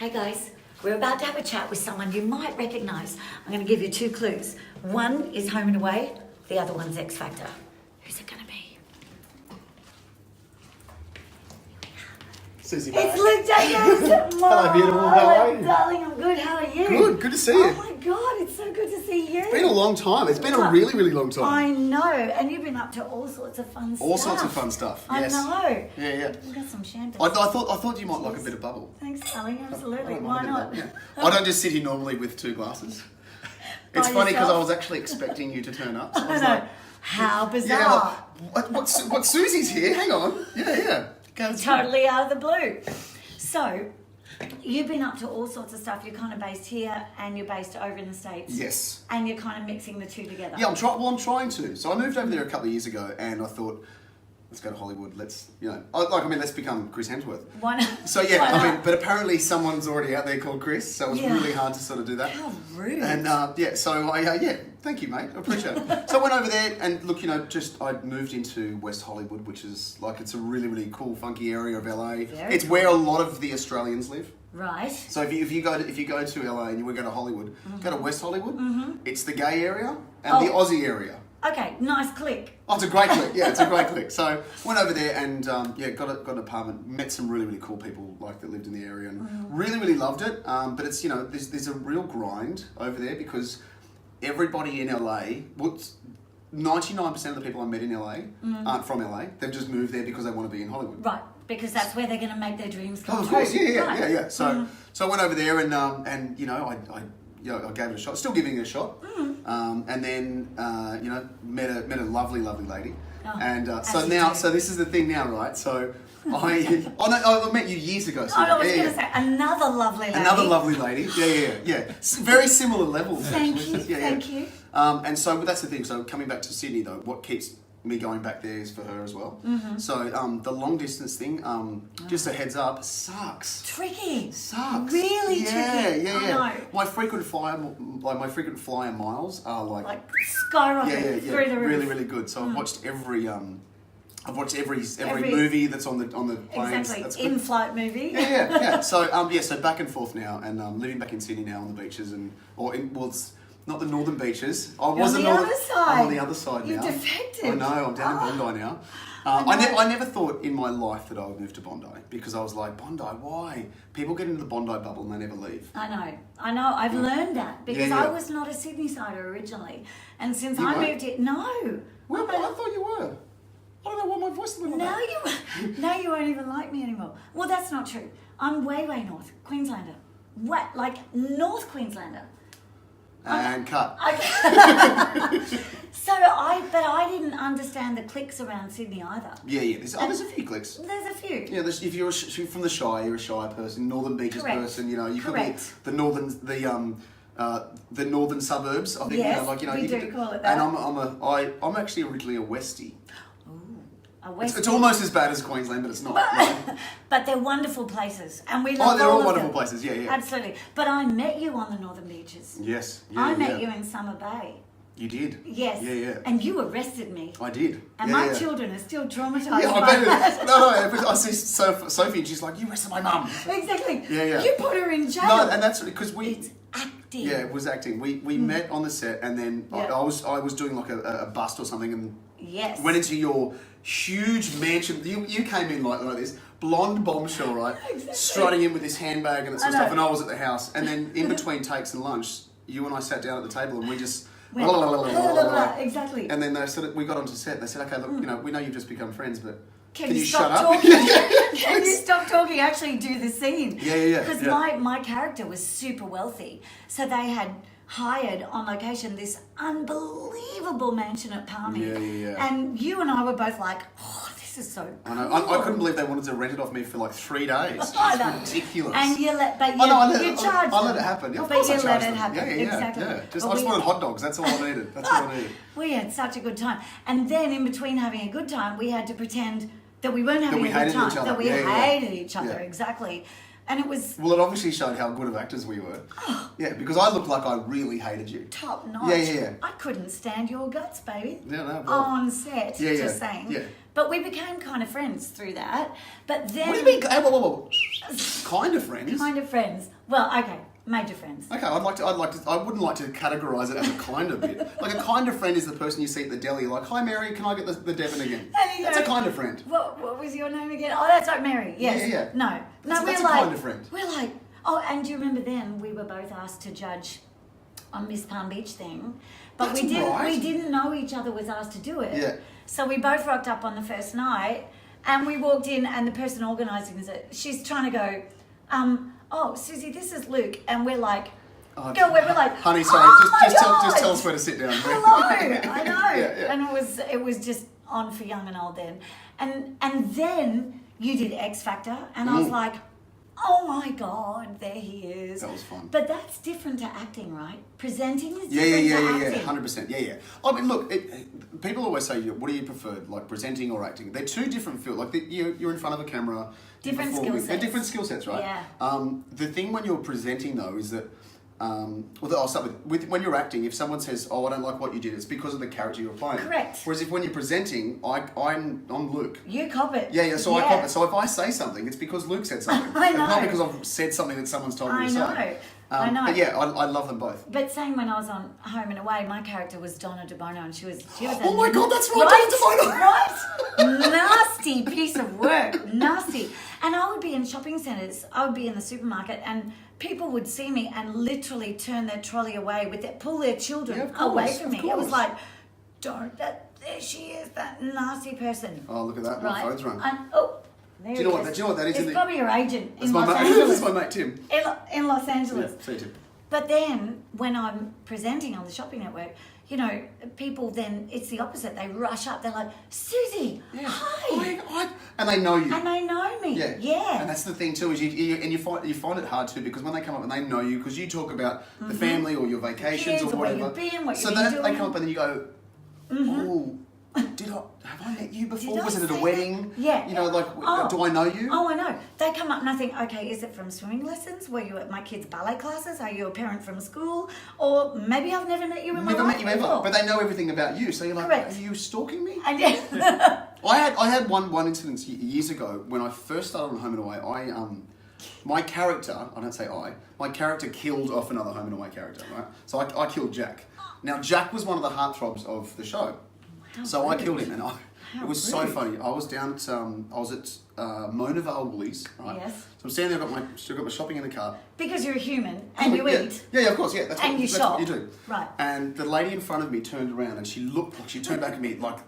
Hey guys, we're about to have a chat with someone you might recognise. I'm going to give you 2 clues. One is Home and Away, the other one's X Factor. Who's it going to be? Suzie, It's Luke Jacobz! Hello, beautiful. How are you? Darling, I'm good. How are you? Good to see you. Oh my God, it's so good to see you. It's been a long time. It's been a really, really long time. I know, and you've been up to all sorts of fun stuff. All sorts of fun stuff. I Yes. know. Yeah. We've got some champagne. I thought you might like a bit of bubble. Thanks, darling. I Absolutely. don't Why mind a not? bit of bubble, yeah. I don't just sit here normally with 2 glasses. It's By funny because I yourself? was actually expecting you to turn up. So I was I know. like, How bizarre. yeah, what Susie's here? Hang on. Yeah. Go Totally out of the blue. So, you've been up to all sorts of stuff. You're kind of based here and you're based over in the States. Yes. And you're kind of mixing the 2 together. Yeah, I'm trying to. So I moved over there a couple of years ago, and I thought, let's go to Hollywood. Let's become Chris Hemsworth. Why not? So yeah, Why not? but apparently someone's already out there called Chris, so it was Yeah. really hard to sort of do that. How rude. And so I thank you, mate. I appreciate it. So I went over there, and look, I moved into West Hollywood, which is it's a really, really cool, funky area of LA. Very It's where a lot of the Australians live. Right. So if you go to LA and you want to go to Hollywood, go to West Hollywood. It's the gay area and the Aussie area. Okay, nice click. Oh, it's a great click. Yeah, it's a great click. So went over there and got an apartment. Met some really, really cool people that lived in the area and really, really loved it. But it's there's a real grind over there because everybody in LA, 99% of the people I met in LA aren't from LA. They've just moved there because they want to be in Hollywood. Right, because that's where they're going to make their dreams come Of true. course, yeah. Right. So I went over there and I gave it a shot. Still giving it a shot. And then met a lovely lady. Oh, And as so you now, do. so this is the thing now, right? So I met you years ago. So I was going to say, another lovely lady. Another lovely lady. Yeah. Very similar levels. Thank actually. you, thank you. And so that's the thing. So coming back to Sydney though, what keeps me going back there is for her as well. So the long distance thing, just a heads up, sucks. Tricky. Sucks. Really tricky. Yeah. I know. My frequent flyer miles are like Skyrocket through the roof. really, really good. So I've watched every movie that's on the planes. Exactly. That's good. In-flight movie. Yeah. So so back and forth now, and living back in Sydney now on the beaches it's not the northern beaches. You're on the other side. I'm on the other side You've now. defected. I know. I'm down in Bondi now. I never thought in my life that I would move to Bondi because I was like, Bondi, why? People get into the Bondi bubble and they never leave. I know. I've learned that because Yeah. I was not a Sydney sider originally, and since You I weren't? moved here, no. Well, I thought you were. I don't know what my voice is a little Now bit. now you won't even like me anymore. Well, that's not true. I'm way north, Queenslander. What, like North Queenslander? And cut. But I didn't understand the cliques around Sydney either. Yeah. There's a few clicks. There's a few. Yeah, if you're from the Shire, you're a Shire person. Northern Beaches Correct. person. You could be Correct. the northern suburbs. I think Yes, you we do call it that. And I'm actually originally a Westie. A West It's almost as bad as Queensland, but it's not. right? But they're wonderful places, and we love They're all all of wonderful them. places. Yeah. Absolutely. But I met you on the northern beaches. Yes. I met you in Summer Bay. You did. Yes. Yeah. And you arrested me. I did. And my children are still traumatized Yeah, by I bet that. it is. No. I see Sophie, and she's like, "You arrested my mum." Exactly. Yeah. You put her in jail. No, and that's because It's acting. Yeah, it was acting. We met on the set, and then Yeah. I was doing like a bust or something, and Yes. went into your huge mansion. You came in like this blonde bombshell, right? Exactly. Strutting in with this handbag and that sort of I know. stuff, and I was at the house, and then in between takes and lunch, you and I sat down at the table, and we just. Exactly. And then we got onto set. They said, "Okay, look, we know you've just become friends, but Can you shut stop up?" talking? Can you stop talking? Actually, do the scene. Yeah. Because my character was super wealthy, so they had hired on location this unbelievable mansion at Palmy. Yeah. And you and I were both like, "Oh, this is so cool." I know. I couldn't believe they wanted to rent it off me for like 3 days. I know. It's ridiculous. And you let charged I let them. it happen. Yeah, of But course you I let charged it them. happen. Yeah. Exactly. I But just wanted hot dogs. That's all I needed. That's all I needed. We had such a good time. And then in between having a good time, we had to pretend that we weren't having we a good hated time. each other. That we Yeah. hated each other, Yeah. exactly. And it was Well, it obviously showed how good of actors we were. Yeah, because I looked like I really hated you. top notch. Yeah. I couldn't stand your guts, baby. Yeah, no, well. On set, Yeah. just saying. Yeah. But we became kind of friends through that. But then... What do you mean? Hey, whoa. Kind of friends? Kind of friends. Well, okay, major friends. Okay, I wouldn't like to categorise it as a kind of bit. Like a kind of friend is the person you see at the deli. You're like, hi Mary, can I get the Devon again? That's a kind of friend. What was your name again? Oh, that's like Mary. Yes. Yeah. No, That's a kind of friend. We're like, oh, and do you remember then we were both asked to judge on Miss Palm Beach thing, but That's we didn't. right. We didn't know each other was asked to do it. Yeah. So we both rocked up on the first night, and we walked in, and the person organising it, she's trying to go, oh, Suzie, this is Luke, and we're like. We're like, honey, sorry, just tell us where to sit down. Hello, I know. Yeah. And it was just on for young and old then. And then you did X Factor, and I was like, oh my God, there he is. That was fun. But that's different to acting, right? Presenting is different to acting. 100%. Yeah. I mean, look, people always say, what do you prefer, like presenting or acting? They're two different fields. Like you're in front of a camera. Different skill sets. They're different skill sets, right? Yeah. The thing when you're presenting though is that. I'll start with when you're acting. If someone says, "Oh, I don't like what you did," it's because of the character you're playing. Correct. Whereas if when you're presenting, I'm Luke. You cop it. Yeah. So I cop it. So if I say something, it's because Luke said something. I know. And not because I've said something that someone's told me to say. I know. But yeah, I love them both. But same when I was on Home and Away, my character was Donna DeBono, and she was. Oh my God, that's right, Donna DeBono. Right? Nasty piece of work, nasty. And I would be in shopping centres. I would be in the supermarket, and people would see me and literally turn their trolley away pull their children away from me. It was like, there she is, that nasty person. Oh, look at that! My phone's rung. Do you know what that is? It's probably your agent in Los Angeles. That's my mate Tim. In Los Angeles. Yeah, see Tim. But then, when I'm presenting on the Shopping Network, people then, it's the opposite. They rush up. They're like, Suzie, hi. And they know you. And they know me. Yeah. And that's the thing too, is you find it hard too, because when they come up and they know you, because you talk about the family or your vacations Kids, or whatever. where you've been, what so you've been doing. they come up and then you go, oh, have I met you before? Was it at a wedding? Yeah. Do I know you? Oh, I know. They come up and I think, okay, is it from swimming lessons? Were you at my kids' ballet classes? Are you a parent from school? Or maybe I've never met you in my life. Never met you ever, before. but they know everything about you. So you're like, Correct. Are you stalking me? And I had one incident years ago when I first started on Home and Away. My character, I don't say my character killed off another Home and Away character, right? So I killed Jack. Now Jack was one of the heartthrobs of the show. So I killed him, and it was so funny. I was down at Mona Vale Woolies, right? Yes. So I'm standing there, I've got my shopping in the car. Because you're a human and you eat. Yeah, of course, yeah. That's and that's shop. what you do. Right. And the lady in front of me turned around and she turned back at me like,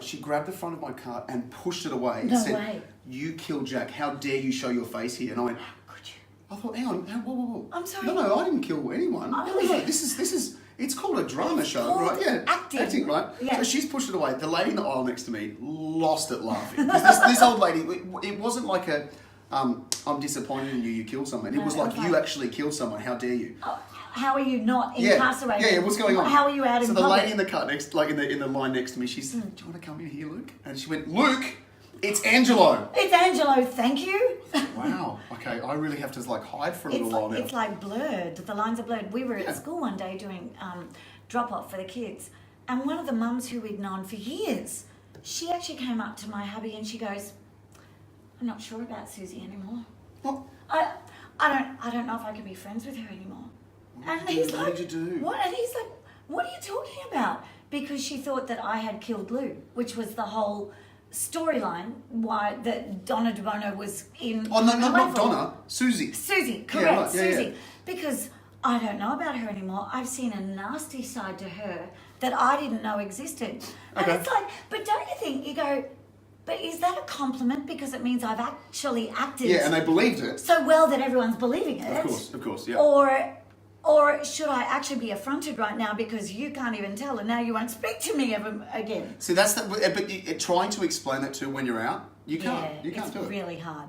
she grabbed the front of my car and pushed it away and said, "You killed Jack. How dare you show your face here?" And I went, "How could you?" I thought, hang on, whoa. I'm sorry. No, I didn't kill anyone. This is. It's called a drama show, right? Yeah, acting, right? Yeah. So she's pushed it away. The lady in the aisle next to me lost it laughing. This old lady, it wasn't like I'm disappointed in you. You killed someone. It was like you actually killed someone. How dare you? Oh, how are you not incarcerated? Yeah. What's going on? How are you out in public? So the lady in the car next, like in the line next to me, she said, "Do you want to come in here, Luke?" And she went, "Luke, it's Angelo." It's Angelo. Thank you. Wow. Okay, I really have to hide for a little while now. It's like blurred. The lines are blurred. We were at school one day doing drop off for the kids, and one of the mums who we'd known for years, she actually came up to my hubby and she goes, "I'm not sure about Suzie anymore. What? I don't know if I can be friends with her anymore." What did you do? What? And he's like, "What are you talking about?" Because she thought that I had killed Lou, which was the whole storyline why that Donna DeBono was in. Oh no, not Donna, Suzie. Suzie, correct, yeah, right. Suzie. Because I don't know about her anymore. I've seen a nasty side to her that I didn't know existed. And it's like, but don't you think, you go, but is that a compliment because it means I've actually acted? Yeah, and they believed it. So well that everyone's believing it. Of course, yeah. Or should I actually be affronted right now because you can't even tell and now you won't speak to me ever again? See, that's but trying to explain that to when you're out, you can't. You can't do it. It's really hard.